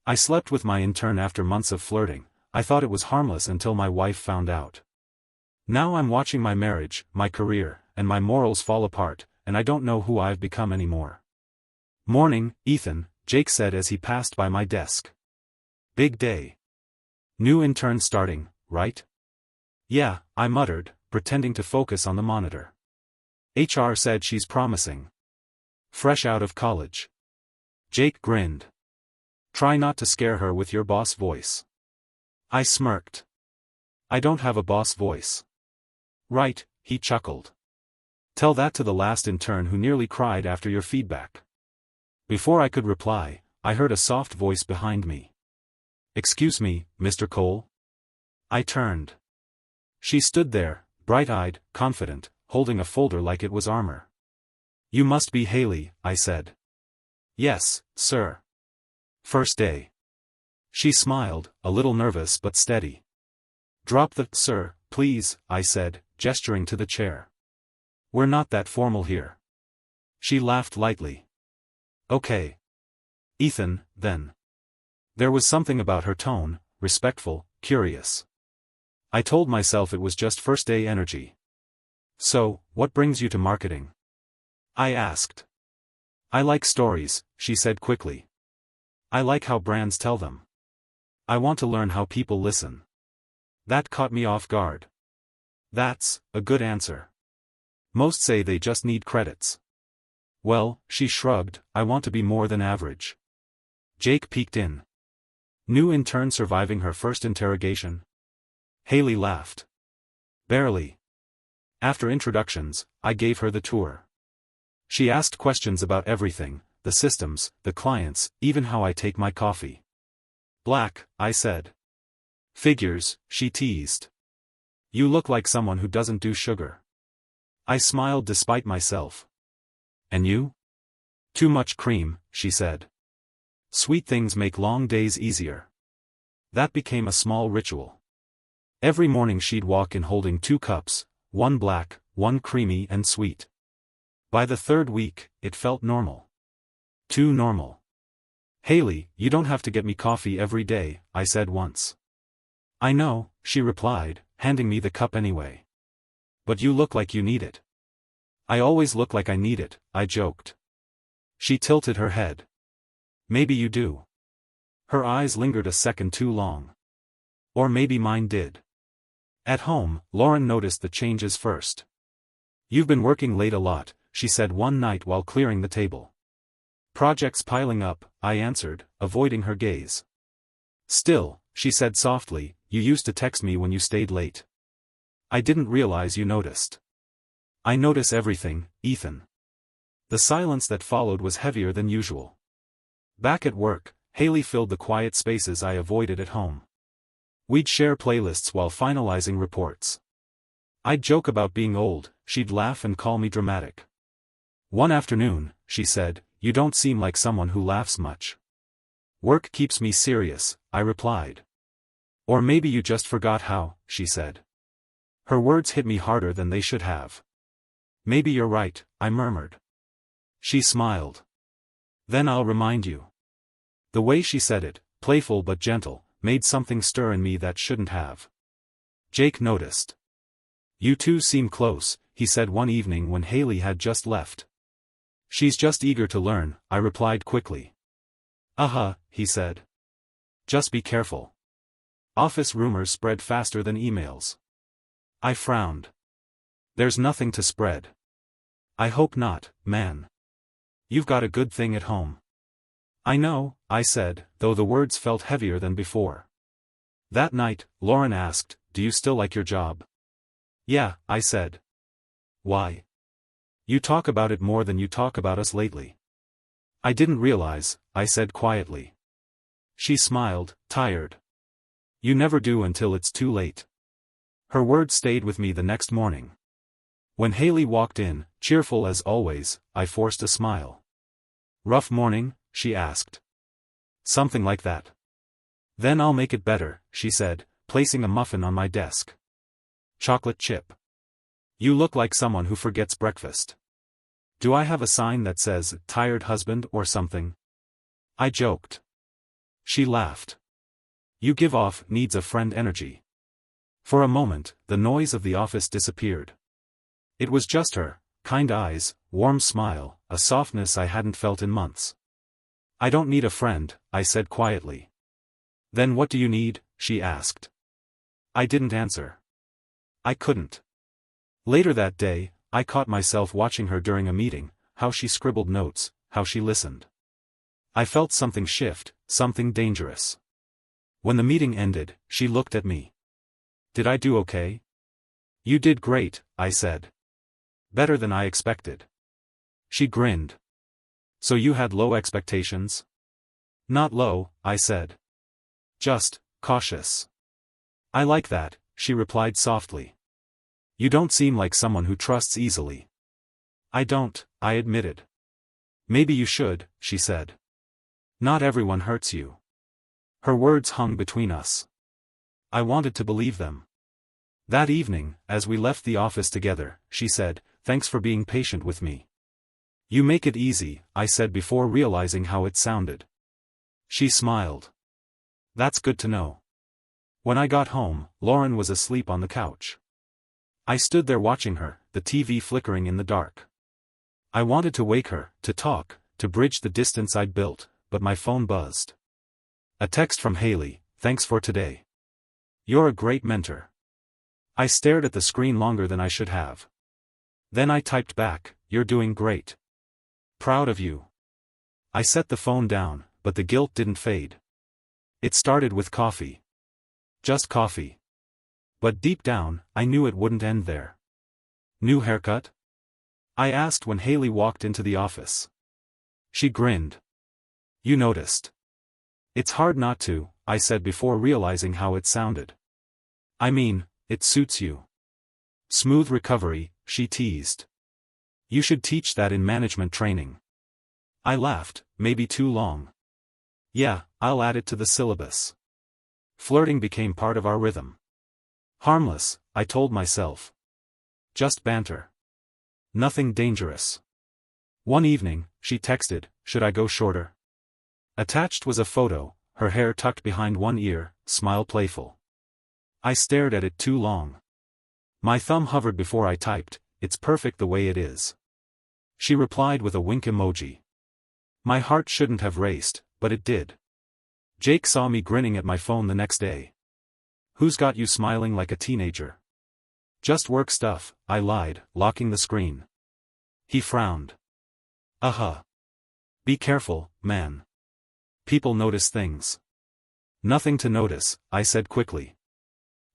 I slept with my intern after months of flirting. I thought it was harmless until my wife found out. Now I'm watching my marriage, my career, and my morals fall apart, and I don't know who I've become anymore. Morning, Ethan, Jake said as he passed by my desk. Big day. New intern starting, right? Yeah, I muttered, pretending to focus on the monitor. HR said she's promising. Fresh out of college. Jake grinned. Try not to scare her with your boss voice. I smirked. I don't have a boss voice. Right, he chuckled. Tell that to the last intern who nearly cried after your feedback. Before I could reply, I heard a soft voice behind me. Excuse me, Mr. Cole? I turned. She stood there, bright-eyed, confident, holding a folder like it was armor. You must be Haley, I said. Yes, sir. First day. She smiled, a little nervous but steady. Drop the "sir," please, I said, gesturing to the chair. We're not that formal here. She laughed lightly. Okay. Ethan, then. There was something about her tone, respectful, curious. I told myself it was just first-day energy. So, what brings you to marketing? I asked. I like stories, she said quickly. I like how brands tell them. I want to learn how people listen. That caught me off guard. That's a good answer. Most say they just need credits. Well, she shrugged, I want to be more than average. Jake peeked in. New intern surviving her first interrogation? Haley laughed. Barely. After introductions, I gave her the tour. She asked questions about everything, the systems, the clients, even how I take my coffee. Black, I said. Figures, she teased. You look like someone who doesn't do sugar. I smiled despite myself. And you? Too much cream, she said. Sweet things make long days easier. That became a small ritual. Every morning she'd walk in holding 2 cups, one black, one creamy and sweet. By the 3rd week, it felt normal. Too normal. Haley, you don't have to get me coffee every day, I said once. I know, she replied, handing me the cup anyway. But you look like you need it. I always look like I need it, I joked. She tilted her head. Maybe you do. Her eyes lingered a second too long. Or maybe mine did. At home, Lauren noticed the changes first. You've been working late a lot, she said one night while clearing the table. Projects piling up, I answered, avoiding her gaze. Still, she said softly, you used to text me when you stayed late. I didn't realize you noticed. I notice everything, Ethan. The silence that followed was heavier than usual. Back at work, Haley filled the quiet spaces I avoided at home. We'd share playlists while finalizing reports. I'd joke about being old, she'd laugh and call me dramatic. One afternoon, she said, you don't seem like someone who laughs much. Work keeps me serious, I replied. Or maybe you just forgot how, she said. Her words hit me harder than they should have. Maybe you're right, I murmured. She smiled. Then I'll remind you. The way she said it, playful but gentle, made something stir in me that shouldn't have. Jake noticed. You two seem close, he said one evening when Haley had just left. She's just eager to learn, I replied quickly. He said. Just be careful. Office rumors spread faster than emails. I frowned. There's nothing to spread. I hope not, man. You've got a good thing at home. I know, I said, though the words felt heavier than before. That night, Lauren asked, do you still like your job? Yeah, I said. Why? You talk about it more than you talk about us lately. I didn't realize, I said quietly. She smiled, tired. You never do until it's too late. Her words stayed with me the next morning. When Haley walked in, cheerful as always, I forced a smile. Rough morning? She asked. Something like that. Then I'll make it better, she said, placing a muffin on my desk. Chocolate chip. You look like someone who forgets breakfast. Do I have a sign that says, tired husband or something? I joked. She laughed. You give off needs a friend energy. For a moment, the noise of the office disappeared. It was just her, kind eyes, warm smile, a softness I hadn't felt in months. I don't need a friend, I said quietly. Then what do you need? She asked. I didn't answer. I couldn't. Later that day, I caught myself watching her during a meeting, how she scribbled notes, how she listened. I felt something shift, something dangerous. When the meeting ended, she looked at me. Did I do okay? You did great, I said. Better than I expected. She grinned. So you had low expectations? Not low, I said. Just cautious. I like that, she replied softly. You don't seem like someone who trusts easily. I don't, I admitted. Maybe you should, she said. Not everyone hurts you. Her words hung between us. I wanted to believe them. That evening, as we left the office together, she said, "Thanks for being patient with me." You make it easy, I said before realizing how it sounded. She smiled. That's good to know. When I got home, Lauren was asleep on the couch. I stood there watching her, the TV flickering in the dark. I wanted to wake her, to talk, to bridge the distance I'd built, but my phone buzzed. A text from Haley, "Thanks for today. You're a great mentor." I stared at the screen longer than I should have. Then I typed back, "You're doing great. Proud of you." I set the phone down, but the guilt didn't fade. It started with coffee. Just coffee. But deep down, I knew it wouldn't end there. New haircut? I asked when Haley walked into the office. She grinned. You noticed. It's hard not to, I said before realizing how it sounded. I mean, it suits you. Smooth recovery, she teased. You should teach that in management training. I laughed, maybe too long. Yeah, I'll add it to the syllabus. Flirting became part of our rhythm. Harmless, I told myself. Just banter. Nothing dangerous. One evening, she texted, "Should I go shorter?" Attached was a photo, her hair tucked behind one ear, smile playful. I stared at it too long. My thumb hovered before I typed, "It's perfect the way it is." She replied with a wink emoji. My heart shouldn't have raced, but it did. Jake saw me grinning at my phone the next day. "Who's got you smiling like a teenager?" "Just work stuff," I lied, locking the screen. He frowned. Be careful, man. People notice things. Nothing to notice, I said quickly.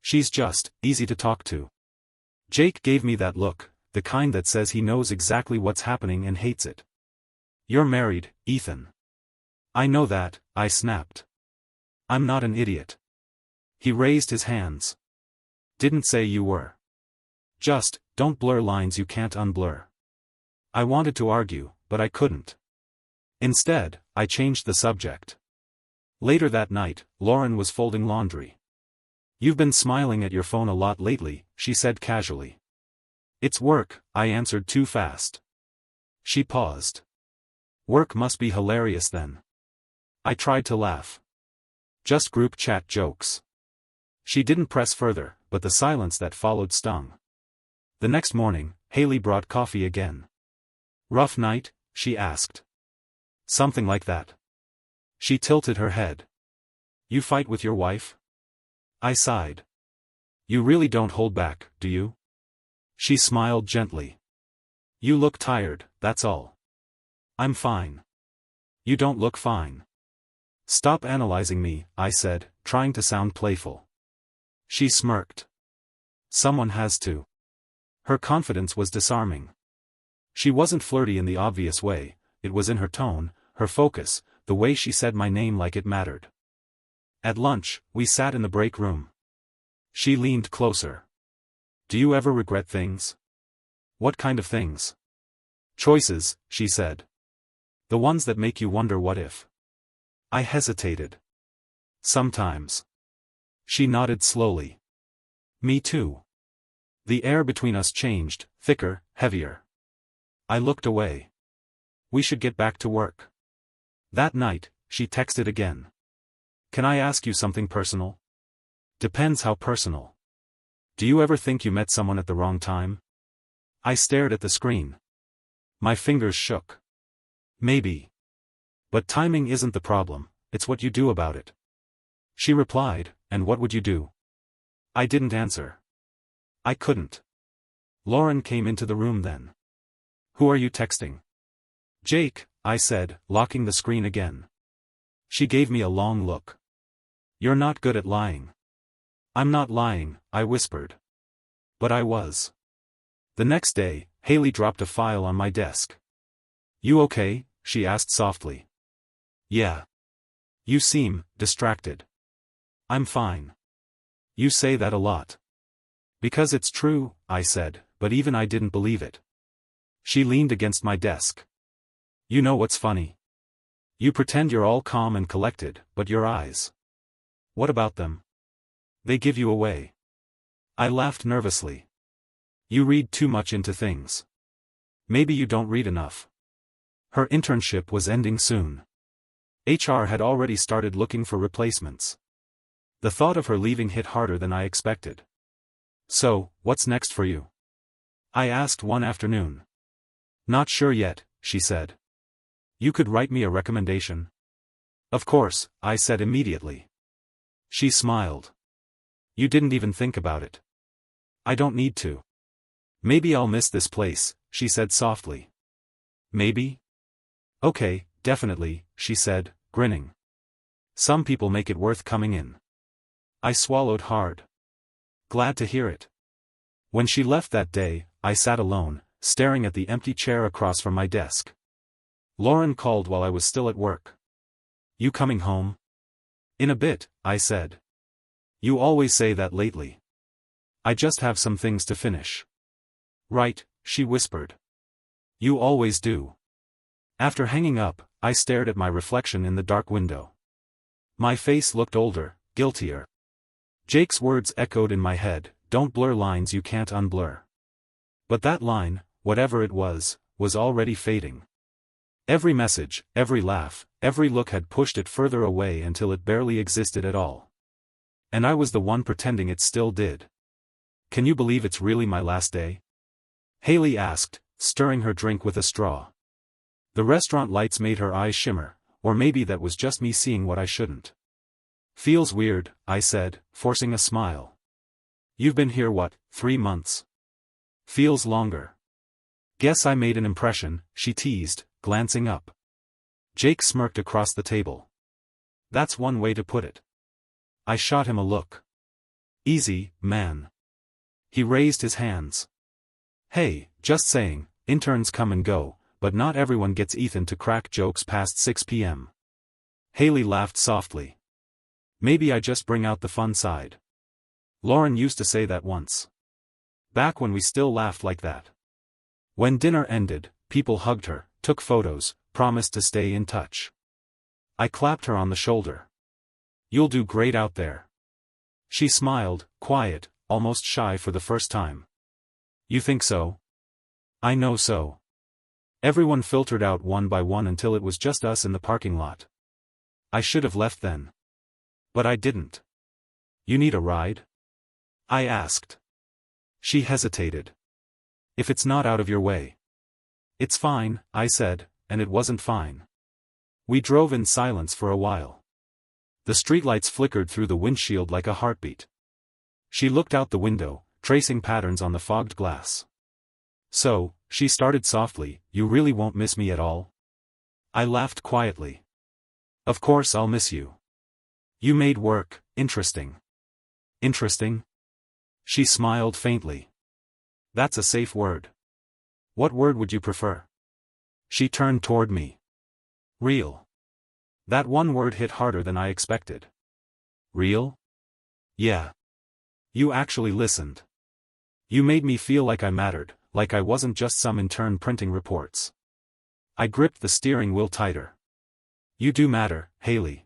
She's just easy to talk to. Jake gave me that look, the kind that says he knows exactly what's happening and hates it. You're married, Ethan. I know that, I snapped. I'm not an idiot. He raised his hands. Didn't say you were. Just, don't blur lines you can't unblur. I wanted to argue, but I couldn't. Instead, I changed the subject. Later that night, Lauren was folding laundry. You've been smiling at your phone a lot lately, she said casually. It's work, I answered too fast. She paused. Work must be hilarious then. I tried to laugh. Just group chat jokes. She didn't press further, but the silence that followed stung. The next morning, Haley brought coffee again. Rough night? She asked. Something like that. She tilted her head. You fight with your wife? I sighed. You really don't hold back, do you? She smiled gently. You look tired, that's all. I'm fine. You don't look fine. Stop analyzing me, I said, trying to sound playful. She smirked. Someone has to. Her confidence was disarming. She wasn't flirty in the obvious way, it was in her tone, her focus, the way she said my name like it mattered. At lunch, we sat in the break room. She leaned closer. Do you ever regret things? What kind of things? Choices, she said. The ones that make you wonder what if. I hesitated. Sometimes. She nodded slowly. Me too. The air between us changed, thicker, heavier. I looked away. We should get back to work. That night, she texted again. Can I ask you something personal? Depends how personal. Do you ever think you met someone at the wrong time? I stared at the screen. My fingers shook. Maybe. But timing isn't the problem, it's what you do about it. She replied, and what would you do? I didn't answer. I couldn't. Lauren came into the room then. Who are you texting? Jake, I said, locking the screen again. She gave me a long look. You're not good at lying. I'm not lying, I whispered. But I was. The next day, Haley dropped a file on my desk. You okay? She asked softly. Yeah. You seem distracted. I'm fine. You say that a lot. Because it's true, I said, but even I didn't believe it. She leaned against my desk. You know what's funny? You pretend you're all calm and collected, but your eyes. What about them? They give you away. I laughed nervously. You read too much into things. Maybe you don't read enough. Her internship was ending soon. HR had already started looking for replacements. The thought of her leaving hit harder than I expected. So, what's next for you? I asked one afternoon. Not sure yet, she said. You could write me a recommendation. Of course, I said immediately. She smiled. You didn't even think about it. I don't need to. Maybe I'll miss this place, she said softly. Maybe? Okay, definitely, she said, grinning. Some people make it worth coming in. I swallowed hard. Glad to hear it. When she left that day, I sat alone, staring at the empty chair across from my desk. Lauren called while I was still at work. You coming home? In a bit, I said. You always say that lately. I just have some things to finish. Right, she whispered. You always do. After hanging up, I stared at my reflection in the dark window. My face looked older, guiltier. Jake's words echoed in my head, don't blur lines you can't unblur. But that line, whatever it was already fading. Every message, every laugh, every look had pushed it further away until it barely existed at all. And I was the one pretending it still did. Can you believe it's really my last day? Haley asked, stirring her drink with a straw. The restaurant lights made her eyes shimmer, or maybe that was just me seeing what I shouldn't. Feels weird, I said, forcing a smile. You've been here 3 months? Feels longer. Guess I made an impression, she teased, glancing up. Jake smirked across the table. That's one way to put it. I shot him a look. Easy, man. He raised his hands. Hey, just saying, interns come and go, but not everyone gets Ethan to crack jokes past 6 p.m. Haley laughed softly. Maybe I just bring out the fun side. Lauren used to say that once. Back when we still laughed like that. When dinner ended, people hugged her, took photos, promised to stay in touch. I clapped her on the shoulder. You'll do great out there. She smiled, quiet, almost shy for the first time. You think so? I know so. Everyone filtered out one by one until it was just us in the parking lot. I should have left then. But I didn't. You need a ride? I asked. She hesitated. If it's not out of your way. It's fine, I said, and it wasn't fine. We drove in silence for a while. The streetlights flickered through the windshield like a heartbeat. She looked out the window, tracing patterns on the fogged glass. So, she started softly, you really won't miss me at all? I laughed quietly. Of course I'll miss you. You made work interesting. Interesting? She smiled faintly. That's a safe word. What word would you prefer? She turned toward me. Real. That one word hit harder than I expected. Real? Yeah. You actually listened. You made me feel like I mattered, like I wasn't just some intern printing reports. I gripped the steering wheel tighter. You do matter, Haley.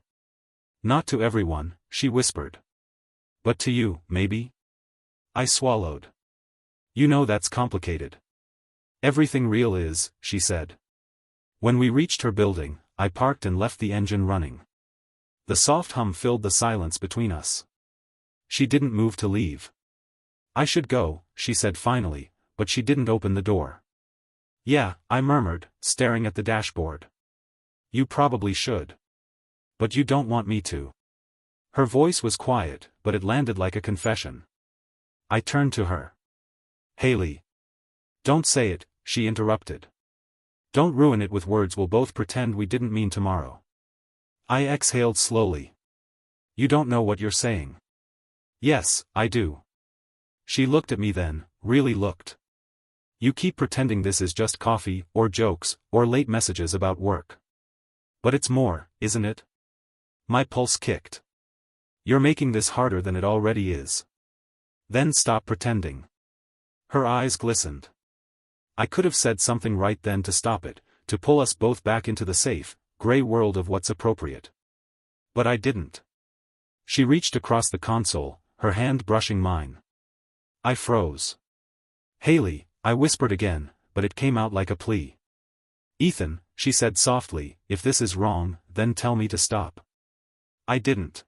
Not to everyone, she whispered. But to you, maybe? I swallowed. You know that's complicated. Everything real is, she said. When we reached her building, I parked and left the engine running. The soft hum filled the silence between us. She didn't move to leave. "I should go," she said finally, but she didn't open the door. "Yeah," I murmured, staring at the dashboard. "You probably should. But you don't want me to." Her voice was quiet, but it landed like a confession. I turned to her. "Haley." "Don't say it," she interrupted. "Don't ruin it with words. We'll both pretend we didn't mean tomorrow." I exhaled slowly. "You don't know what you're saying." "Yes, I do." She looked at me then, really looked. "You keep pretending this is just coffee, or jokes, or late messages about work. But it's more, isn't it?" My pulse kicked. "You're making this harder than it already is. Then stop pretending." Her eyes glistened. I could have said something right then to stop it, to pull us both back into the safe, gray world of what's appropriate. But I didn't. She reached across the console, her hand brushing mine. I froze. "Haley," I whispered again, but it came out like a plea. "Ethan," she said softly, "if this is wrong, then tell me to stop." I didn't.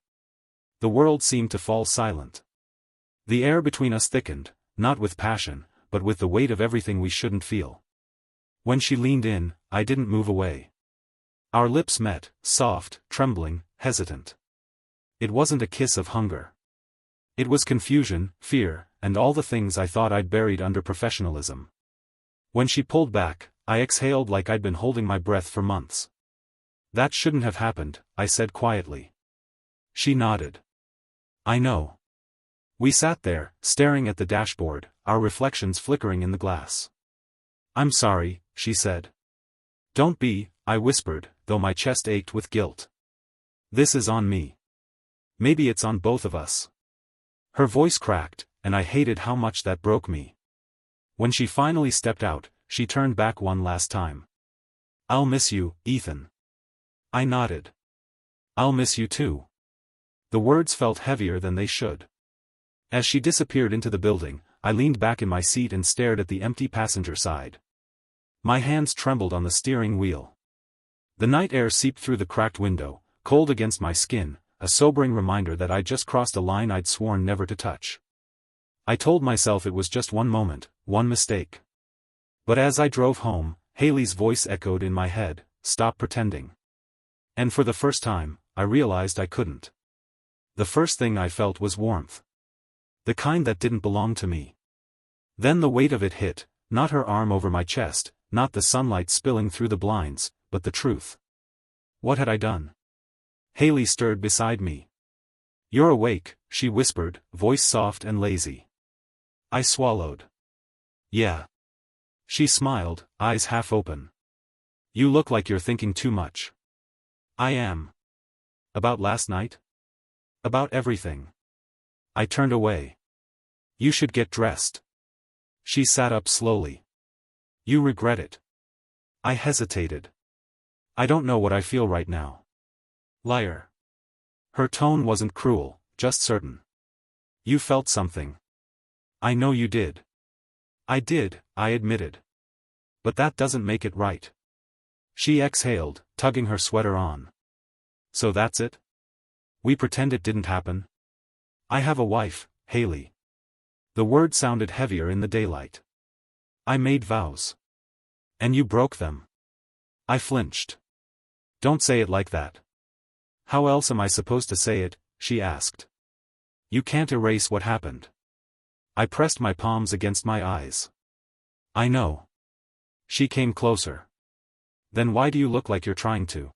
The world seemed to fall silent. The air between us thickened, not with passion, but with the weight of everything we shouldn't feel. When she leaned in, I didn't move away. Our lips met, soft, trembling, hesitant. It wasn't a kiss of hunger. It was confusion, fear, and all the things I thought I'd buried under professionalism. When she pulled back, I exhaled like I'd been holding my breath for months. "That shouldn't have happened," I said quietly. She nodded. "I know." We sat there, staring at the dashboard, our reflections flickering in the glass. "I'm sorry," she said. "Don't be," I whispered, though my chest ached with guilt. "This is on me. Maybe it's on both of us." Her voice cracked, and I hated how much that broke me. When she finally stepped out, she turned back one last time. "I'll miss you, Ethan." I nodded. "I'll miss you too." The words felt heavier than they should. As she disappeared into the building, I leaned back in my seat and stared at the empty passenger side. My hands trembled on the steering wheel. The night air seeped through the cracked window, cold against my skin, a sobering reminder that I'd just crossed a line I'd sworn never to touch. I told myself it was just one moment, one mistake. But as I drove home, Haley's voice echoed in my head, "Stop pretending." And for the first time, I realized I couldn't. The first thing I felt was warmth. The kind that didn't belong to me. Then the weight of it hit, not her arm over my chest, not the sunlight spilling through the blinds, but the truth. What had I done? Haley stirred beside me. "You're awake," she whispered, voice soft and lazy. I swallowed. "Yeah." She smiled, eyes half open. "You look like you're thinking too much." "I am." "About last night?" "About everything." I turned away. "You should get dressed." She sat up slowly. "You regret it." I hesitated. "I don't know what I feel right now." "Liar." Her tone wasn't cruel, just certain. "You felt something." "I know you did." "I did," I admitted. "But that doesn't make it right." She exhaled, tugging her sweater on. "So that's it? We pretend it didn't happen?" "I have a wife, Haley." The word sounded heavier in the daylight. "I made vows." "And you broke them." I flinched. "Don't say it like that." "How else am I supposed to say it?" she asked. "You can't erase what happened." I pressed my palms against my eyes. "I know." She came closer. "Then why do you look like you're trying to?"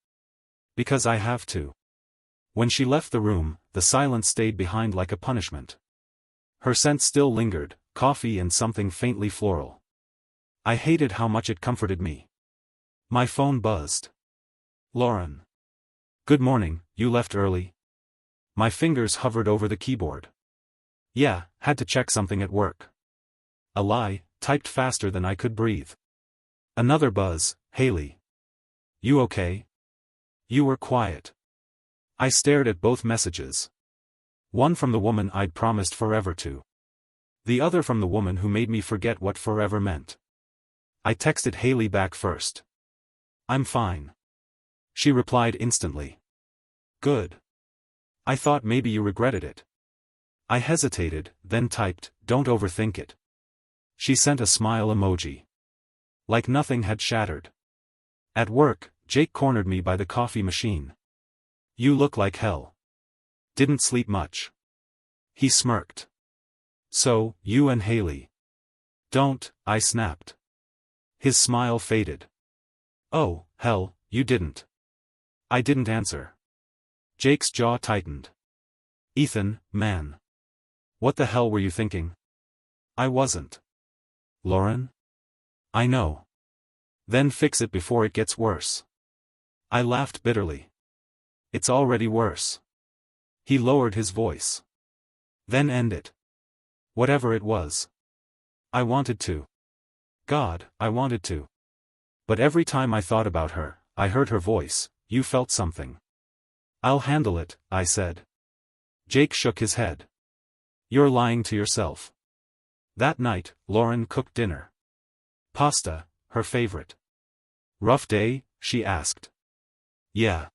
"Because I have to." When she left the room, the silence stayed behind like a punishment. Her scent still lingered, coffee and something faintly floral. I hated how much it comforted me. My phone buzzed. "Lauren. Good morning, you left early?" My fingers hovered over the keyboard. "Yeah, had to check something at work." A lie, typed faster than I could breathe. Another buzz, "Haley. You okay?" You were quiet. I stared at both messages. One from the woman I'd promised forever to. The other from the woman who made me forget what forever meant. I texted Haley back first. "I'm fine." She replied instantly. "Good." I thought maybe you regretted it. I hesitated, then typed, "Don't overthink it." She sent a smile emoji. Like nothing had shattered. At work, Jake cornered me by the coffee machine. "You look like hell. Didn't sleep much." He smirked. "So, you and Haley." "Don't," I snapped. His smile faded. "Oh, hell, you didn't." I didn't answer. Jake's jaw tightened. "Ethan, man. What the hell were you thinking?" "I wasn't." "Lauren?" "I know." "Then fix it before it gets worse." I laughed bitterly. "It's already worse." He lowered his voice. "Then end it. Whatever it was." I wanted to. God, I wanted to. But every time I thought about her, I heard her voice, "You felt something." "I'll handle it," I said. Jake shook his head. "You're lying to yourself." That night, Lauren cooked dinner. Pasta, her favorite. "Rough day?" she asked. "Yeah."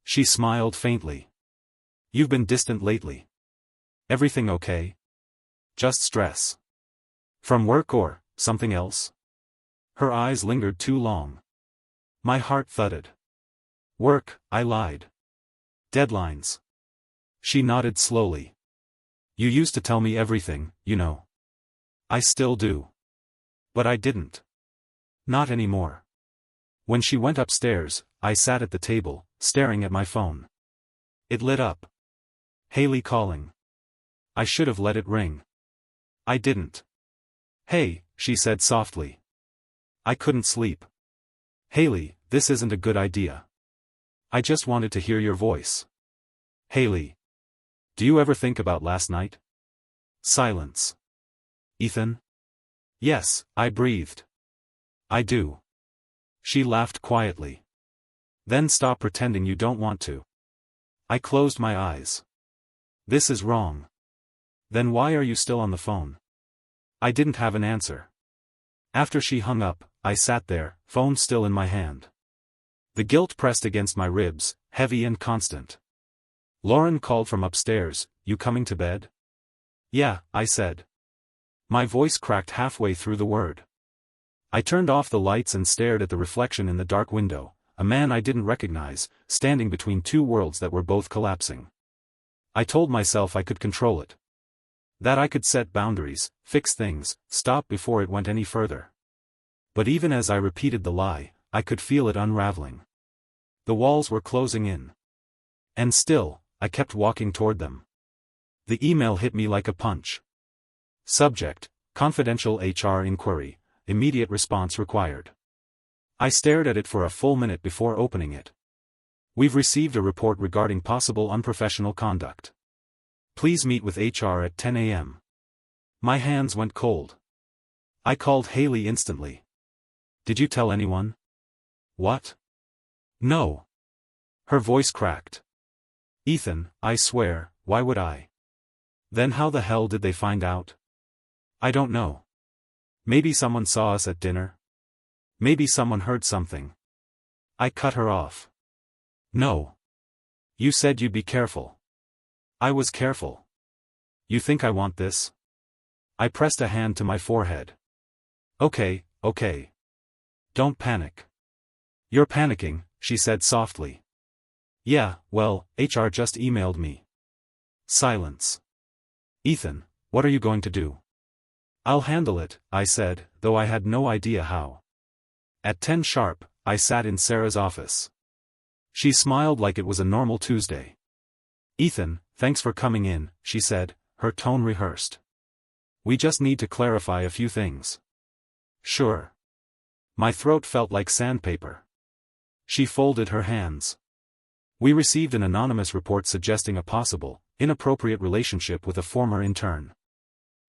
She smiled faintly. "You've been distant lately. Everything okay?" "Just stress." "From work or something else?" Her eyes lingered too long. My heart thudded. "Work," I lied. "Deadlines." She nodded slowly. "You used to tell me everything, you know." "I still do." "But I didn't. Not anymore." When she went upstairs, I sat at the table, staring at my phone. It lit up. Haley calling. I should have let it ring. I didn't. "Hey," she said softly. I couldn't sleep. "Haley, this isn't a good idea. I just wanted to hear your voice." "Haley. Do you ever think about last night?" Silence. "Ethan?" "Yes," I breathed. "I do." She laughed quietly. "Then stop pretending you don't want to." I closed my eyes. "This is wrong." "Then why are you still on the phone?" I didn't have an answer. After she hung up, I sat there, phone still in my hand. The guilt pressed against my ribs, heavy and constant. Lauren called from upstairs, "You coming to bed?" "Yeah," I said. My voice cracked halfway through the word. I turned off the lights and stared at the reflection in the dark window, a man I didn't recognize, standing between two worlds that were both collapsing. I told myself I could control it. That I could set boundaries, fix things, stop before it went any further. But even as I repeated the lie, I could feel it unraveling. The walls were closing in. And still, I kept walking toward them. The email hit me like a punch. Subject: Confidential HR Inquiry, Immediate Response Required. I stared at it for a full minute before opening it. "We've received a report regarding possible unprofessional conduct. Please meet with HR at 10 a.m. My hands went cold. I called Haley instantly. "Did you tell anyone?" "What?" "No." Her voice cracked. "Ethan, I swear, why would I?" "Then how the hell did they find out?" "I don't know. Maybe someone saw us at dinner. Maybe someone heard something." I cut her off. "No. You said you'd be careful." I was careful. "You think I want this?" I pressed a hand to my forehead. Okay. Don't panic." "You're panicking," she said softly. "Yeah, well, HR just emailed me." Silence. "Ethan, what are you going to do?" "I'll handle it," I said, though I had no idea how. At 10 sharp, I sat in Sarah's office. She smiled like it was a normal Tuesday. "Ethan, thanks for coming in," she said, her tone rehearsed. "We just need to clarify a few things." "Sure." My throat felt like sandpaper. She folded her hands. "We received an anonymous report suggesting a possible, inappropriate relationship with a former intern.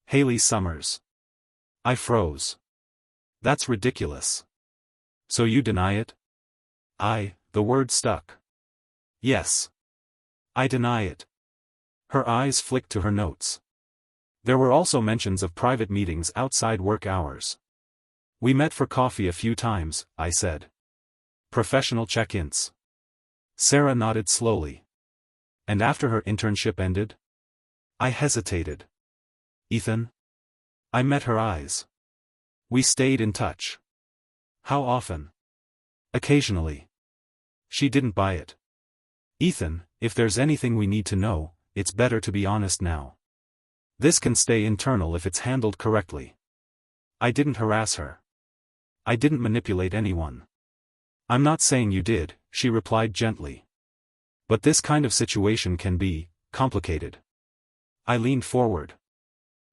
Haley Summers." I froze. "That's ridiculous." "So you deny it?" The word stuck. "Yes. I deny it." Her eyes flicked to her notes. There were also mentions of private meetings outside work hours. "We met for coffee a few times," I said. "Professional check-ins." Sarah nodded slowly. And after her internship ended? I hesitated. Ethan? I met her eyes. We stayed in touch. How often? Occasionally. She didn't buy it. Ethan, if there's anything we need to know, it's better to be honest now. This can stay internal if it's handled correctly. I didn't harass her. I didn't manipulate anyone. I'm not saying you did, she replied gently. But this kind of situation can be complicated. I leaned forward.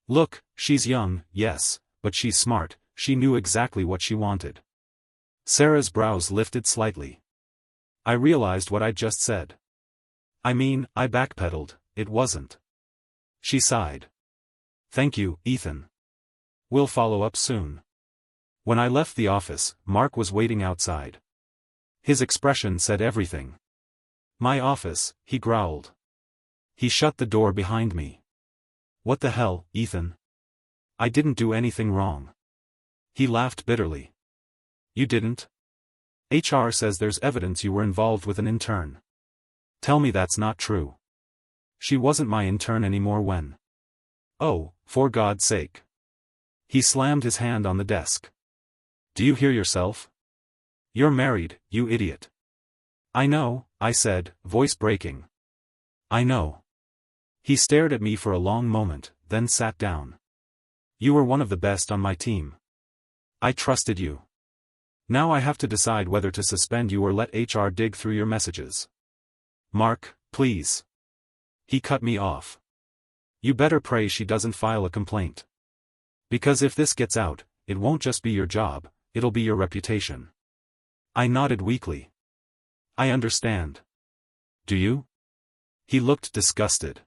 Look, she's young, yes, but she's smart, she knew exactly what she wanted. Sarah's brows lifted slightly. I realized what I'd just said. I mean, I backpedaled, it wasn't. She sighed. Thank you, Ethan. We'll follow up soon. When I left the office, Mark was waiting outside. His expression said everything. My office, he growled. He shut the door behind me. What the hell, Ethan? I didn't do anything wrong. He laughed bitterly. You didn't? HR says there's evidence you were involved with an intern. Tell me that's not true. She wasn't my intern anymore when. Oh, for God's sake. He slammed his hand on the desk. Do you hear yourself? You're married, you idiot. I know, I said, voice breaking. I know. He stared at me for a long moment, then sat down. You were one of the best on my team. I trusted you. Now I have to decide whether to suspend you or let HR dig through your messages. Mark, please. He cut me off. You better pray she doesn't file a complaint. Because if this gets out, it won't just be your job, it'll be your reputation. I nodded weakly. I understand. Do you? He looked disgusted.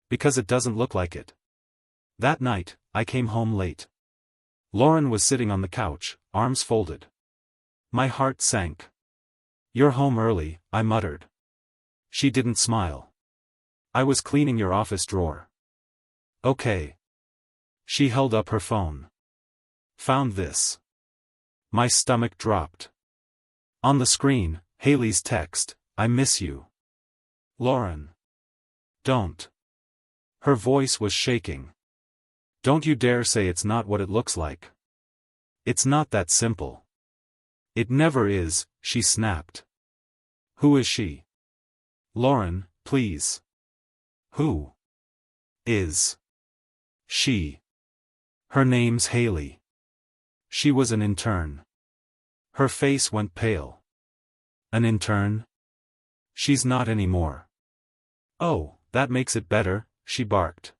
Because it doesn't look like it. That night, I came home late. Lauren was sitting on the couch, arms folded. My heart sank. You're home early, I muttered. She didn't smile. I was cleaning your office drawer. Okay. She held up her phone. Found this. My stomach dropped. On the screen, Haley's text, I miss you. Lauren. Don't. Her voice was shaking. Don't you dare say it's not what it looks like. It's not that simple. It never is, she snapped. Who is she? Lauren, please. Who is she? Her name's Haley. She was an intern. Her face went pale. An intern? She's not anymore. Oh, that makes it better, she barked.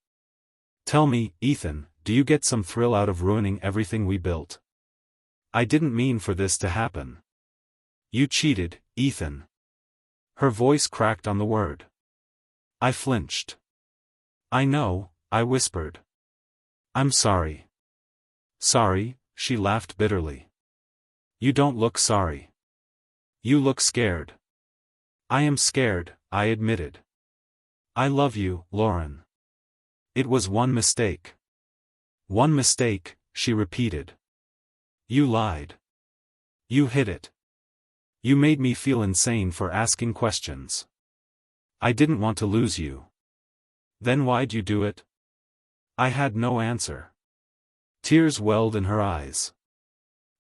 Tell me, Ethan, do you get some thrill out of ruining everything we built? I didn't mean for this to happen. You cheated, Ethan. Her voice cracked on the word. I flinched. I know, I whispered. I'm sorry. Sorry, she laughed bitterly. You don't look sorry. You look scared. I am scared, I admitted. I love you, Lauren. It was one mistake. One mistake, she repeated. You lied. You hid it. You made me feel insane for asking questions. I didn't want to lose you. Then why'd you do it? I had no answer. Tears welled in her eyes.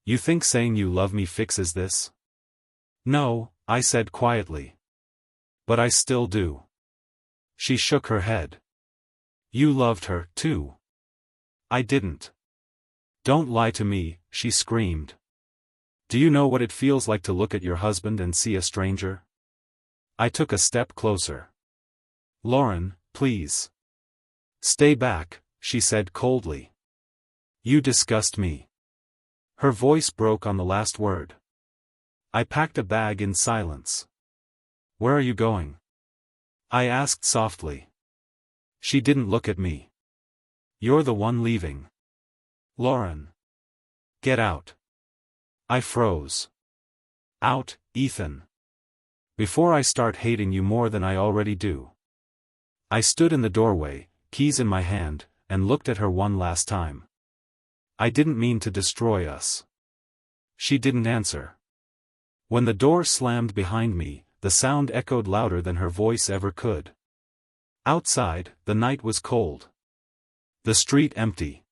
You think saying you love me fixes this? No, I said quietly. But I still do. She shook her head. You loved her, too. I didn't. Don't lie to me, she screamed. Do you know what it feels like to look at your husband and see a stranger? I took a step closer. Lauren, please. Stay back, she said coldly. You disgust me. Her voice broke on the last word. I packed a bag in silence. Where are you going? I asked softly. She didn't look at me. You're the one leaving. Lauren. Get out. I froze. Out, Ethan. Before I start hating you more than I already do. I stood in the doorway, keys in my hand, and looked at her one last time. I didn't mean to destroy us. She didn't answer. When the door slammed behind me, the sound echoed louder than her voice ever could. Outside, the night was cold. The street empty.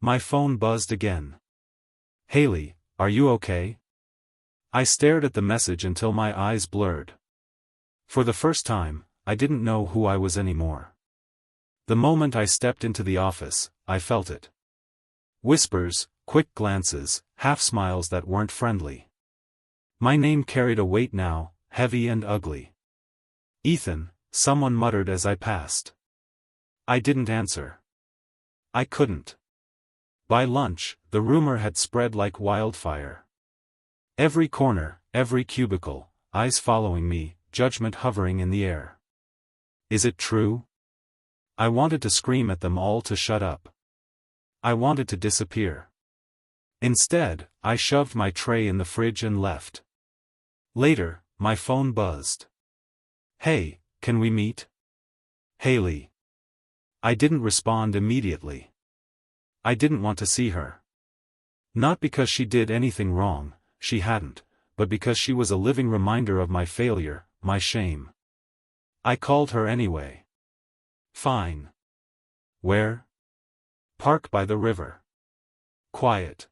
My phone buzzed again. "Haley, are you okay?" I stared at the message until my eyes blurred. For the first time, I didn't know who I was anymore. The moment I stepped into the office, I felt it. Whispers, quick glances, half-smiles that weren't friendly. My name carried a weight now, heavy and ugly. "Ethan," someone muttered as I passed. I didn't answer. I couldn't. By lunch, the rumor had spread like wildfire. Every corner, every cubicle, eyes following me, judgment hovering in the air. Is it true? I wanted to scream at them all to shut up. I wanted to disappear. Instead, I shoved my tray in the fridge and left. Later, my phone buzzed. "Hey, can we meet?" "Haley." I didn't respond immediately. I didn't want to see her. Not because she did anything wrong, she hadn't, but because she was a living reminder of my failure, my shame. I called her anyway. "Fine." "Where?" "Park by the river." "Quiet.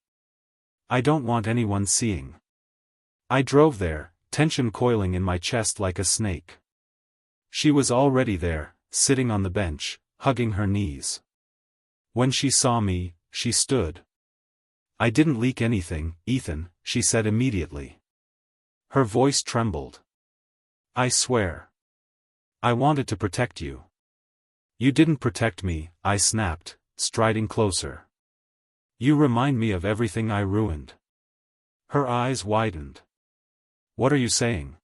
I don't want anyone seeing." I drove there, tension coiling in my chest like a snake. She was already there, sitting on the bench, hugging her knees. When she saw me, she stood. "I didn't leak anything, Ethan," she said immediately. Her voice trembled. "I swear. I wanted to protect you." "You didn't protect me," I snapped, striding closer. "You remind me of everything I ruined." Her eyes widened. "What are you saying?"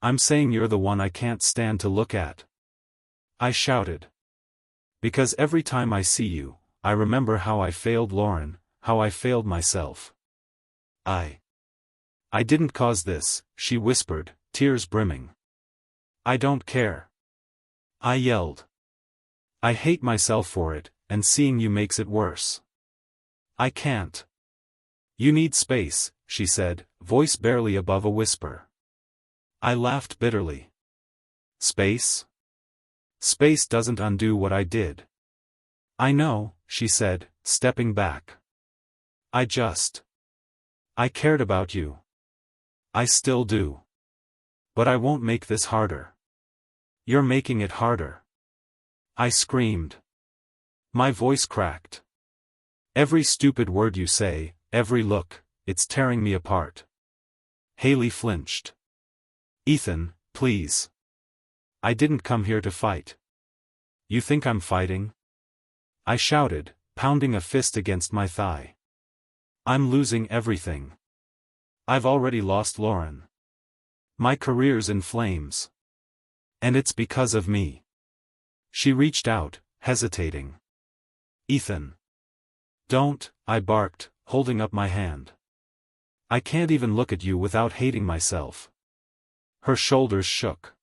"I'm saying you're the one I can't stand to look at." I shouted. "Because every time I see you, I remember how I failed Lauren, how I failed myself. I didn't cause this," she whispered, tears brimming. "I don't care." I yelled. "I hate myself for it, and seeing you makes it worse." "I can't." "You need space," she said, voice barely above a whisper. I laughed bitterly. "Space? Space doesn't undo what I did." "I know," she said, stepping back. I cared about you. I still do. But I won't make this harder." "You're making it harder." I screamed. My voice cracked. "Every stupid word you say, every look, it's tearing me apart." Haley flinched. "Ethan, please. I didn't come here to fight." "You think I'm fighting?" I shouted, pounding a fist against my thigh. "I'm losing everything. I've already lost Lauren. My career's in flames. And it's because of me." She reached out, hesitating. "Ethan. Don't," I barked, holding up my hand. "I can't even look at you without hating myself." Her shoulders shook.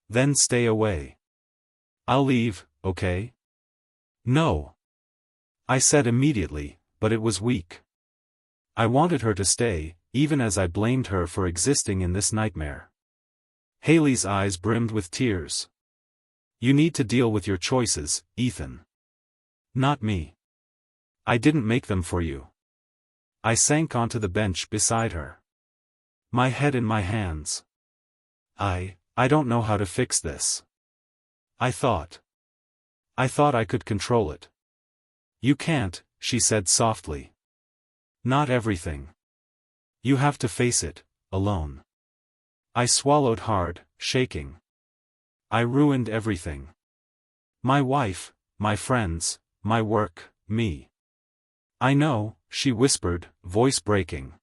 "Then stay away." "I'll leave, okay?" "No." I said immediately, but it was weak. I wanted her to stay, even as I blamed her for existing in this nightmare. Haley's eyes brimmed with tears. "You need to deal with your choices, Ethan. Not me. I didn't make them for you." I sank onto the bench beside her. My head in my hands. I don't know how to fix this. I thought I could control it." "You can't," she said softly. "Not everything. You have to face it, alone." I swallowed hard, shaking. I ruined everything. My wife, my friends, my work, me. "I know," she whispered, voice breaking.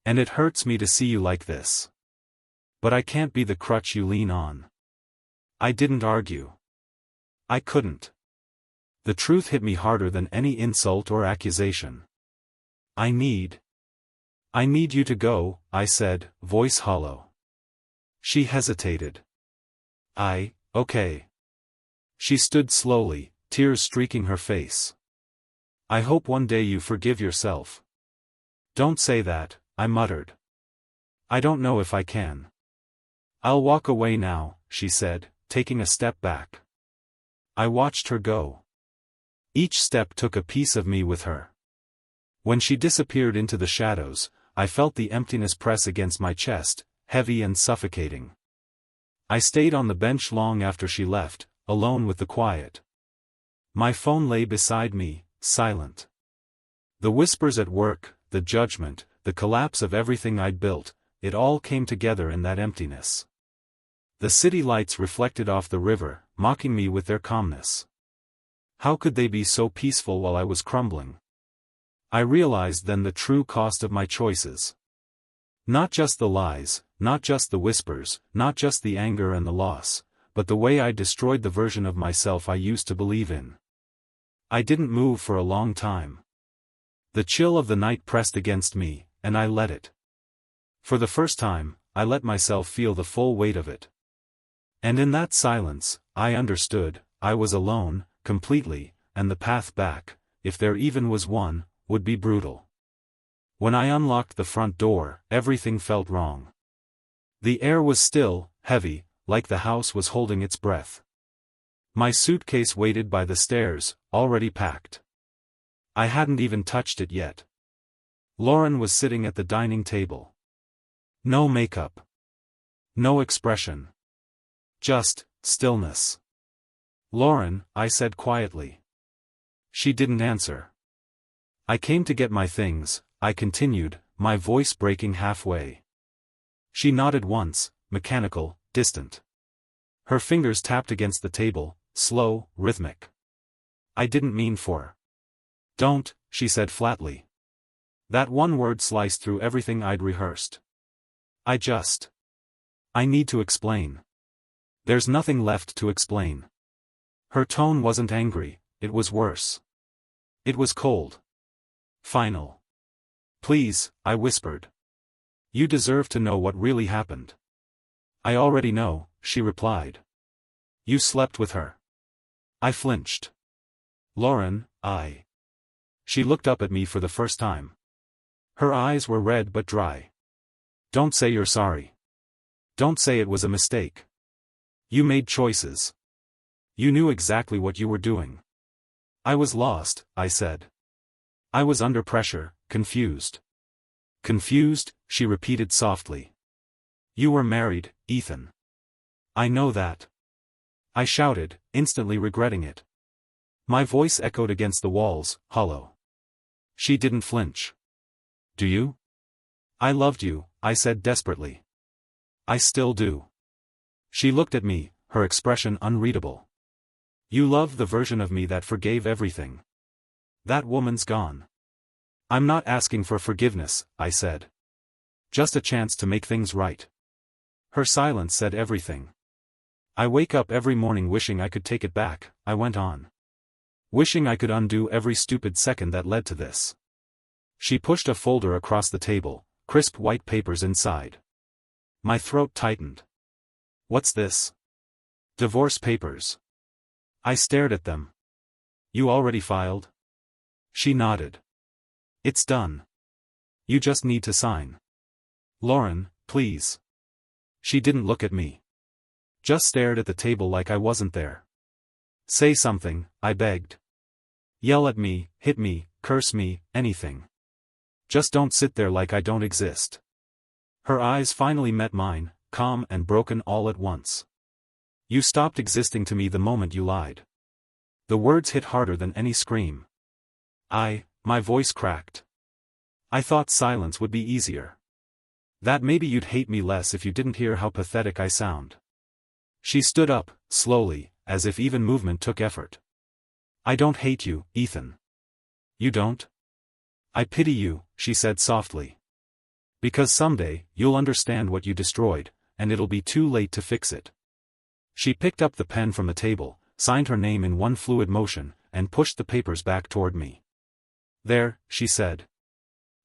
"And it hurts me to see you like this. But I can't be the crutch you lean on." I didn't argue. I couldn't. The truth hit me harder than any insult or accusation. I need you to go," I said, voice hollow. She hesitated. Okay." She stood slowly, tears streaking her face. "I hope one day you forgive yourself." "Don't say that," I muttered. "I don't know if I can." I'll walk away now, she said, taking a step back. I watched her go. Each step took a piece of me with her. When she disappeared into the shadows, I felt the emptiness press against my chest, heavy and suffocating. I stayed on the bench long after she left, alone with the quiet. My phone lay beside me, silent. The whispers at work, the judgment, the collapse of everything I'd built, it all came together in that emptiness. The city lights reflected off the river, mocking me with their calmness. How could they be so peaceful while I was crumbling? I realized then the true cost of my choices. Not just the lies, not just the whispers, not just the anger and the loss, but the way I destroyed the version of myself I used to believe in. I didn't move for a long time. The chill of the night pressed against me, and I let it. For the first time, I let myself feel the full weight of it. And in that silence, I understood, I was alone, completely, and the path back, if there even was one, would be brutal. When I unlocked the front door, everything felt wrong. The air was still, heavy, like the house was holding its breath. My suitcase waited by the stairs, already packed. I hadn't even touched it yet. Lauren was sitting at the dining table. No makeup. No expression. Just stillness. "Lauren," I said quietly. She didn't answer. "I came to get my things," I continued, my voice breaking halfway. She nodded once, mechanical, distant. Her fingers tapped against the table, slow, rhythmic. "I didn't mean for." "Don't," she said flatly. That one word sliced through everything I'd rehearsed. I need to explain." "There's nothing left to explain." Her tone wasn't angry, it was worse. It was cold. Final. "Please," I whispered. "You deserve to know what really happened." "I already know," she replied. "You slept with her." I flinched. "Lauren, I..." She looked up at me for the first time. Her eyes were red but dry. "Don't say you're sorry. Don't say it was a mistake. You made choices. You knew exactly what you were doing." "I was lost," I said. "I was under pressure, confused." "Confused?" she repeated softly. "You were married, Ethan." "I know that." I shouted, instantly regretting it. My voice echoed against the walls, hollow. She didn't flinch. "Do you?" "I loved you," I said desperately. "I still do." She looked at me, her expression unreadable. "You loved the version of me that forgave everything. That woman's gone." "I'm not asking for forgiveness," I said. "Just a chance to make things right." Her silence said everything. "I wake up every morning wishing I could take it back," I went on. "Wishing I could undo every stupid second that led to this." She pushed a folder across the table, crisp white papers inside. My throat tightened. "What's this?" "Divorce papers." I stared at them. "You already filed?" She nodded. "It's done. You just need to sign." "Lauren, please." She didn't look at me. Just stared at the table like I wasn't there. "Say something," I begged. "Yell at me, hit me, curse me, anything. Just don't sit there like I don't exist." Her eyes finally met mine, calm and broken all at once. "You stopped existing to me the moment you lied." The words hit harder than any scream. My voice cracked. "I thought silence would be easier. That maybe you'd hate me less if you didn't hear how pathetic I sound." She stood up, slowly, as if even movement took effort. "I don't hate you, Ethan." "You don't?" "I pity you," she said softly. "Because someday, you'll understand what you destroyed, and it'll be too late to fix it." She picked up the pen from the table, signed her name in one fluid motion, and pushed the papers back toward me. "There," she said.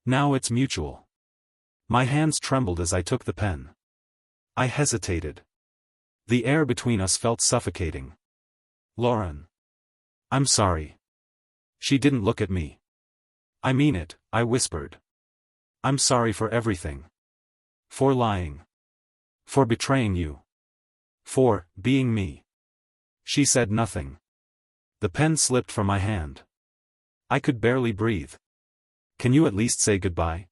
"Now it's mutual." My hands trembled as I took the pen. I hesitated. The air between us felt suffocating. "Lauren. I'm sorry." She didn't look at me. "I mean it," I whispered. "I'm sorry for everything. For lying. For betraying you. For being me. She said nothing. The pen slipped from my hand. I could barely breathe. Can you at least say goodbye?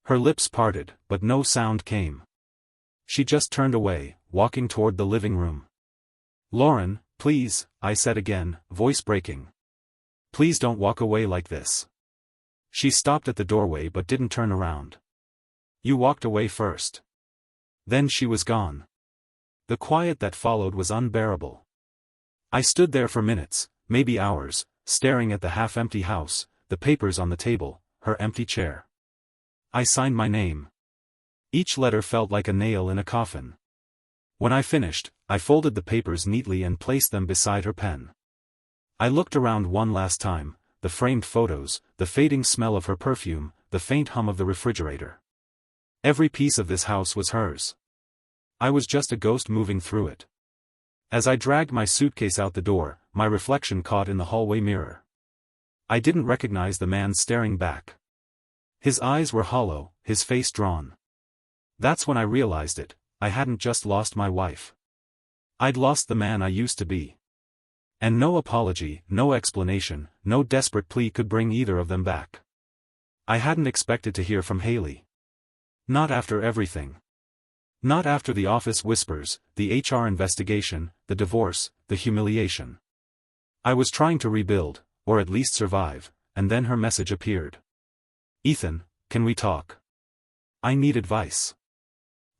Her lips parted, but no sound came. She just turned away, walking toward the living room. Lauren, please, I said again, voice breaking. Please don't walk away like this. She stopped at the doorway but didn't turn around. You walked away first. Then she was gone. The quiet that followed was unbearable. I stood there for minutes, maybe hours, staring at the half-empty house, the papers on the table, her empty chair. I signed my name. Each letter felt like a nail in a coffin. When I finished, I folded the papers neatly and placed them beside her pen. I looked around one last time, the framed photos, the fading smell of her perfume, the faint hum of the refrigerator. Every piece of this house was hers. I was just a ghost moving through it. As I dragged my suitcase out the door, my reflection caught in the hallway mirror. I didn't recognize the man staring back. His eyes were hollow, his face drawn. That's when I realized it, I hadn't just lost my wife. I'd lost the man I used to be. And no apology, no explanation, no desperate plea could bring either of them back. I hadn't expected to hear from Haley. Not after everything. Not after the office whispers, the HR investigation, the divorce, the humiliation. I was trying to rebuild, or at least survive, and then her message appeared. Ethan, can we talk? I need advice.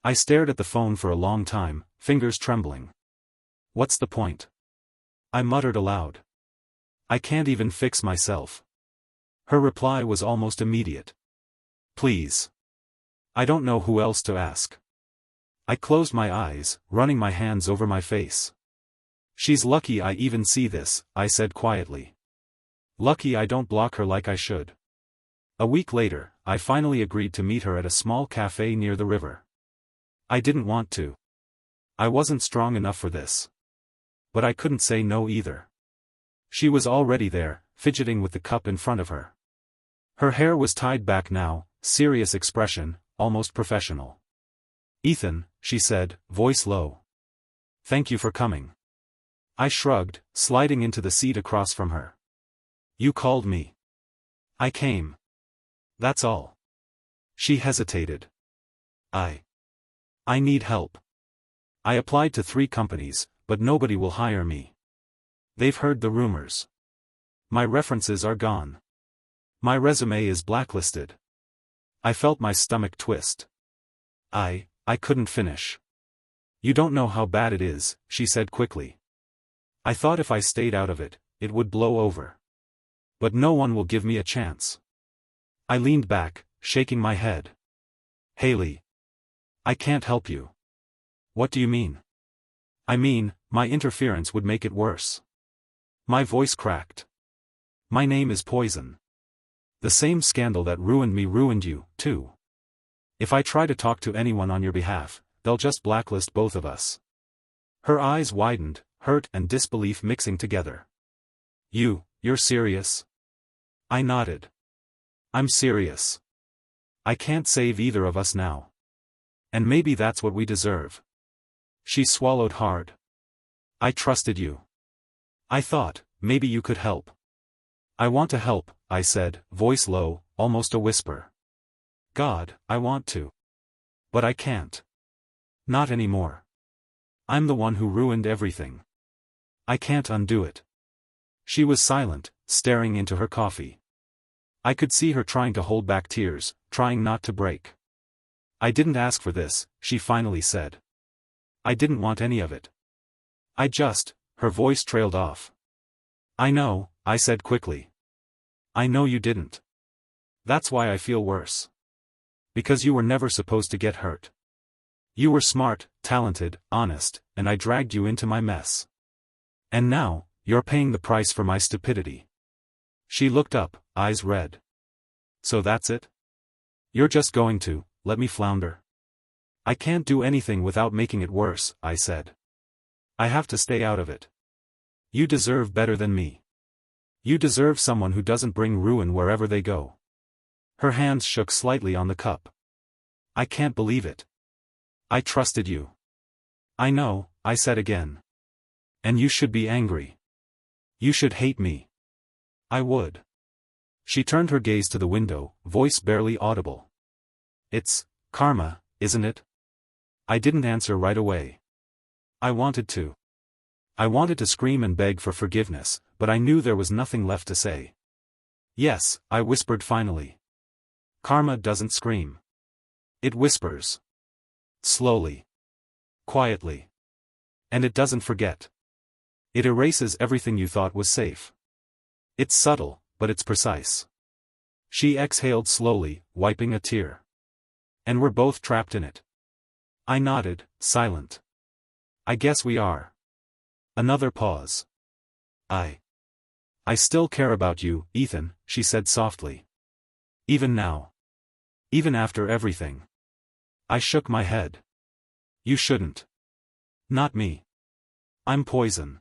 I stared at the phone for a long time, fingers trembling. What's the point? I muttered aloud. I can't even fix myself. Her reply was almost immediate. Please. I don't know who else to ask. I closed my eyes, running my hands over my face. She's lucky I even see this, I said quietly. Lucky I don't block her like I should. A week later, I finally agreed to meet her at a small cafe near the river. I didn't want to. I wasn't strong enough for this. But I couldn't say no either. She was already there, fidgeting with the cup in front of her. Her hair was tied back now, serious expression, almost professional. Ethan, she said, voice low. Thank you for coming. I shrugged, sliding into the seat across from her. You called me. I came. That's all. She hesitated. I need help. I applied to 3 companies, but nobody will hire me. They've heard the rumors. My references are gone. My resume is blacklisted. I felt my stomach twist. I couldn't finish. You don't know how bad it is, she said quickly. I thought if I stayed out of it, it would blow over. But no one will give me a chance. I leaned back, shaking my head. Haley. I can't help you. What do you mean? I mean, my interference would make it worse. My voice cracked. My name is poison. The same scandal that ruined me ruined you, too. If I try to talk to anyone on your behalf, they'll just blacklist both of us. Her eyes widened, hurt and disbelief mixing together. You're serious? I nodded. I'm serious. I can't save either of us now. And maybe that's what we deserve. She swallowed hard. I trusted you. I thought, maybe you could help. I want to help, I said, voice low, almost a whisper. God, I want to. But I can't. Not anymore. I'm the one who ruined everything. I can't undo it. She was silent, staring into her coffee. I could see her trying to hold back tears, trying not to break. I didn't ask for this, she finally said. I didn't want any of it. Her voice trailed off. I know, I said quickly. I know you didn't. That's why I feel worse. Because you were never supposed to get hurt. You were smart, talented, honest, and I dragged you into my mess. And now, you're paying the price for my stupidity. She looked up, eyes red. So that's it? You're just going to let me flounder? I can't do anything without making it worse, I said. I have to stay out of it. You deserve better than me. You deserve someone who doesn't bring ruin wherever they go. Her hands shook slightly on the cup. I can't believe it. I trusted you. I know, I said again. And you should be angry. You should hate me. I would. She turned her gaze to the window, voice barely audible. It's karma, isn't it? I didn't answer right away. I wanted to. I wanted to scream and beg for forgiveness, but I knew there was nothing left to say. Yes, I whispered finally. Karma doesn't scream. It whispers. Slowly. Quietly. And it doesn't forget. It erases everything you thought was safe. It's subtle, but it's precise. She exhaled slowly, wiping a tear. And we're both trapped in it. I nodded, silent. I guess we are. Another pause. I still care about you, Ethan, she said softly. Even now. Even after everything. I shook my head. You shouldn't. Not me. I'm poison.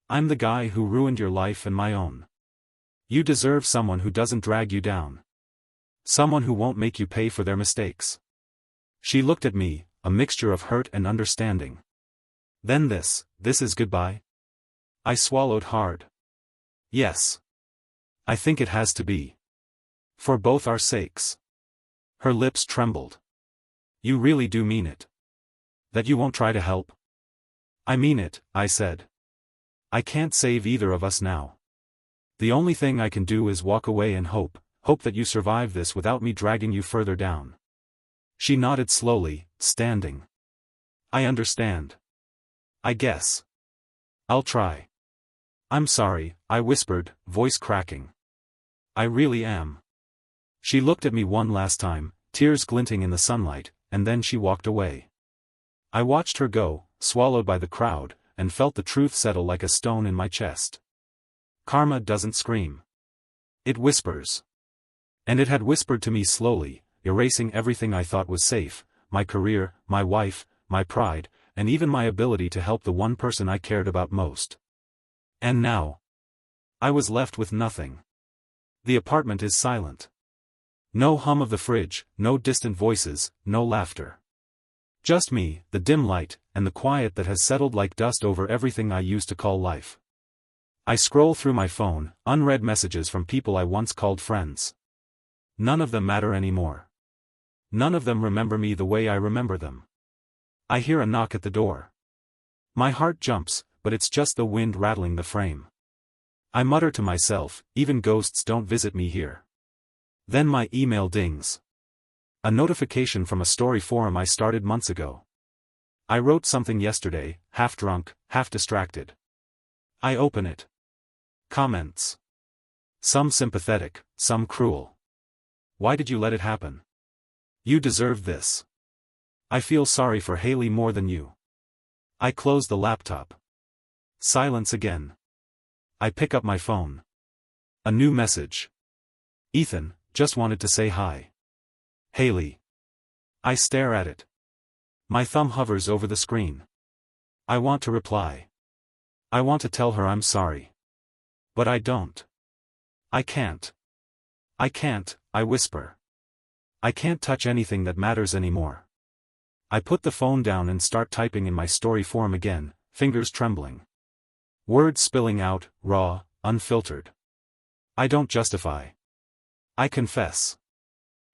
I'm the guy who ruined your life and my own. You deserve someone who doesn't drag you down. Someone who won't make you pay for their mistakes. She looked at me, a mixture of hurt and understanding. Then this is goodbye? I swallowed hard. Yes. I think it has to be. For both our sakes. Her lips trembled. You really do mean it? That you won't try to help? I mean it, I said. I can't save either of us now. The only thing I can do is walk away and hope that you survive this without me dragging you further down. She nodded slowly, standing. I understand. I guess. I'll try. I'm sorry, I whispered, voice cracking. I really am. She looked at me one last time, tears glinting in the sunlight, and then she walked away. I watched her go, swallowed by the crowd, and felt the truth settle like a stone in my chest. Karma doesn't scream. It whispers. And it had whispered to me slowly, erasing everything I thought was safe, my career, my wife, my pride, and even my ability to help the one person I cared about most. And now, I was left with nothing. The apartment is silent. No hum of the fridge, no distant voices, no laughter. Just me, the dim light, and the quiet that has settled like dust over everything I used to call life. I scroll through my phone, unread messages from people I once called friends. None of them matter anymore. None of them remember me the way I remember them. I hear a knock at the door. My heart jumps, but it's just the wind rattling the frame. I mutter to myself, even ghosts don't visit me here. Then my email dings. A notification from a story forum I started months ago. I wrote something yesterday, half drunk, half distracted. I open it. Comments. Some sympathetic, some cruel. Why did you let it happen? You deserve this. I feel sorry for Haley more than you. I close the laptop. Silence again. I pick up my phone. A new message. Ethan, just wanted to say hi. Haley. I stare at it. My thumb hovers over the screen. I want to reply. I want to tell her I'm sorry. But I don't. I can't. I can't, I whisper. I can't touch anything that matters anymore. I put the phone down and start typing in my story form again, fingers trembling. Words spilling out, raw, unfiltered. I don't justify. I confess.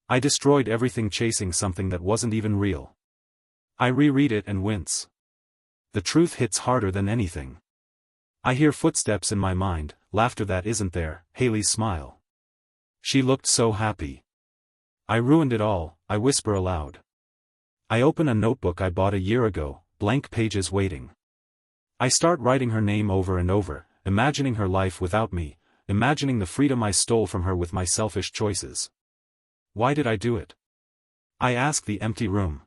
I destroyed everything chasing something that wasn't even real. I reread it and wince. The truth hits harder than anything. I hear footsteps in my mind, laughter that isn't there, Haley's smile. She looked so happy. I ruined it all, I whisper aloud. I open a notebook I bought a year ago, blank pages waiting. I start writing her name over and over, imagining her life without me, imagining the freedom I stole from her with my selfish choices. Why did I do it? I ask the empty room.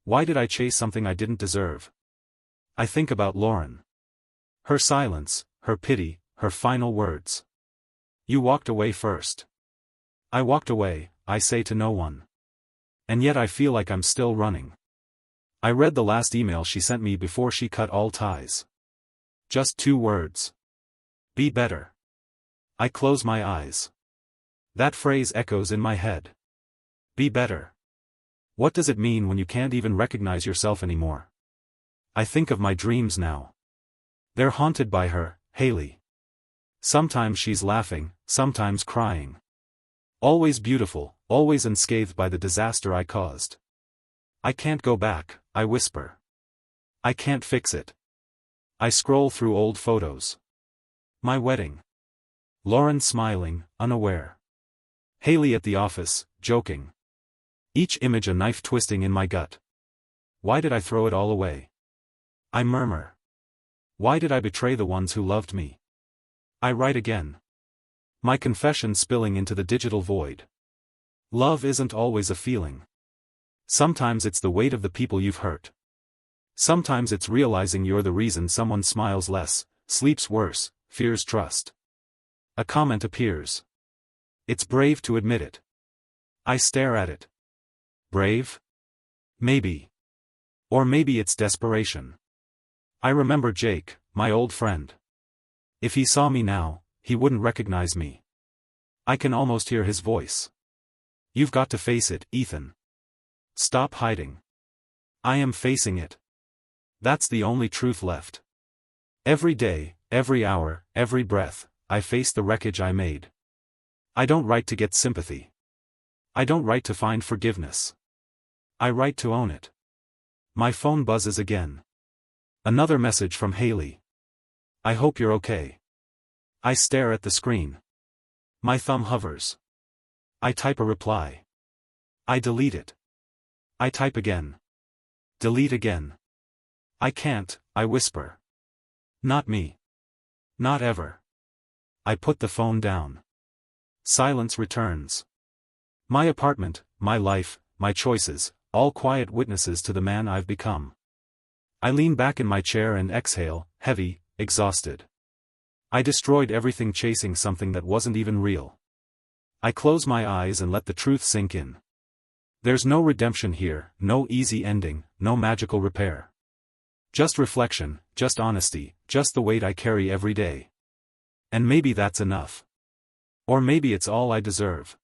Why did I chase something I didn't deserve? I think about Lauren. Her silence, her pity, her final words. You walked away first. I walked away, I say to no one. And yet I feel like I'm still running. I read the last email she sent me before she cut all ties. Just 2 words. Be better. I close my eyes. That phrase echoes in my head. Be better. What does it mean when you can't even recognize yourself anymore? I think of my dreams now. They're haunted by her, Haley. Sometimes she's laughing, sometimes crying. Always beautiful, always unscathed by the disaster I caused. I can't go back, I whisper. I can't fix it. I scroll through old photos. My wedding. Lauren smiling, unaware. Haley at the office, joking. Each image a knife twisting in my gut. Why did I throw it all away? I murmur. Why did I betray the ones who loved me? I write again. My confession spilling into the digital void. Love isn't always a feeling. Sometimes it's the weight of the people you've hurt. Sometimes it's realizing you're the reason someone smiles less, sleeps worse, fears trust. A comment appears. It's brave to admit it. I stare at it. Brave? Maybe. Or maybe it's desperation. I remember Jake, my old friend. If he saw me now, he wouldn't recognize me. I can almost hear his voice. You've got to face it, Ethan. Stop hiding. I am facing it. That's the only truth left. Every day, every hour, every breath, I face the wreckage I made. I don't write to get sympathy. I don't write to find forgiveness. I write to own it. My phone buzzes again. Another message from Haley. I hope you're okay. I stare at the screen. My thumb hovers. I type a reply. I delete it. I type again. Delete again. I can't, I whisper. Not me. Not ever. I put the phone down. Silence returns. My apartment, my life, my choices, all quiet witnesses to the man I've become. I lean back in my chair and exhale, heavy, exhausted. I destroyed everything chasing something that wasn't even real. I close my eyes and let the truth sink in. There's no redemption here, no easy ending, no magical repair. Just reflection, just honesty, just the weight I carry every day. And maybe that's enough. Or maybe it's all I deserve.